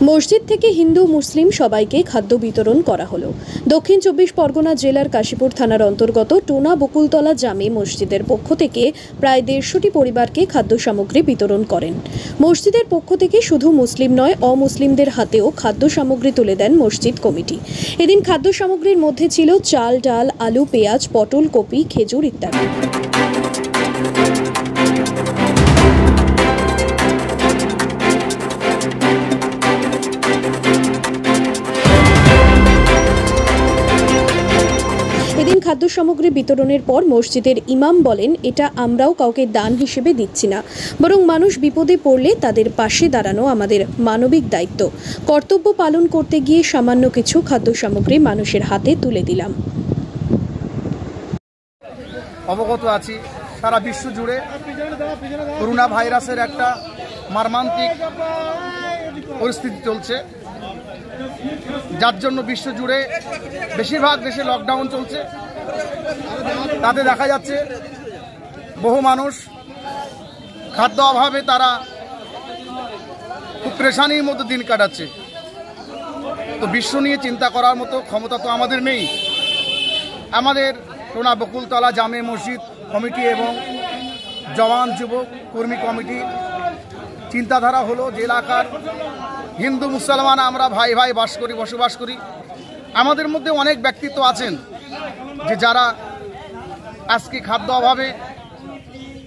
মসজিদ থেকে হিন্দু মুসলিম সবাইকে খাদ্য বিতরণ করা হলো। দক্ষিণ 24 পরগনা জেলার কাশীপুর থানার অন্তর্গত টোনা বকুলতলা জামে মসজিদের পক্ষ থেকে প্রায় 150টি পরিবারকে খাদ্য সামগ্রী বিতরণ করেন। মসজিদের পক্ষ থেকে শুধু মুসলিম নয়, অমুসলিমদের হাতেও খাদ্য সামগ্রী তুলে দেন মসজিদ কমিটি। এদিন খাদ্য সামগ্রীর মধ্যে ছিল চাল, ডাল, আলু, পেঁয়াজ, পটল, কপি, খেজুর ইত্যাদি। এদিন খাদ্য সামগ্রী বিতরণের পর মসজিদের ইমাম বলেন, এটা আমরাও কাউকে দান হিসেবে দিচ্ছি না, বরং মানুষ বিপদে পড়লে তাদের পাশে দাঁড়ানো আমাদের মানবিক দায়িত্ব। কর্তব্য পালন করতে গিয়ে সামান্য কিছু খাদ্য সামগ্রী মানুষের হাতে তুলে দিলাম। অবগত আছি, সারা বিশ্ব জুড়ে করোনা ভাইরাসের একটা মর্মান্তিক পরিস্থিতি চলছে, যার জন্য বিশ্ব জুড়ে বেশিরভাগ দেশে লকডাউন চলছে। তাতে দেখা যাচ্ছে বহু মানুষ খাদ্য অভাবে তারা খুব পেরেশানির মধ্যে দিন কাটাচ্ছে। তো বিশ্ব নিয়ে চিন্তা করার মতো ক্ষমতা তো আমাদের নেই। আমাদের টোনা বকুলতলা জামে মসজিদ কমিটি এবং জওয়ান যুবক কর্মী কমিটি চিন্তাধারা হলো যে এলাকার হিন্দু মুসলমান আমরা ভাই ভাই বসবাস করি। আমাদের মধ্যে অনেক ব্যক্তিত্ব আছেন যে যারা আজকে খাদ্য অভাবে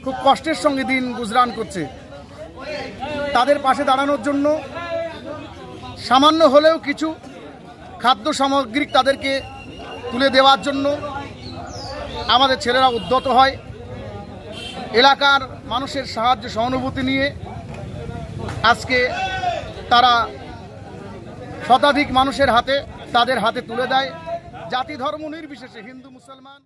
খুব কষ্টের সঙ্গে দিন গুজরান করছে। তাদের পাশে দাঁড়ানোর জন্য সামান্য হলেও কিছু খাদ্য সামগ্রী তাদেরকে তুলে দেওয়ার জন্য আমাদের ছেলেরা উদ্যত হয়। এলাকার মানুষের সাহায্য সহানুভূতি নিয়ে আজকে তারা শতাধিক মানুষের হাতে তাদের হাতে তুলে দেয়। জাতি ধর্ম নির্বিশেষে হিন্দু মুসলমান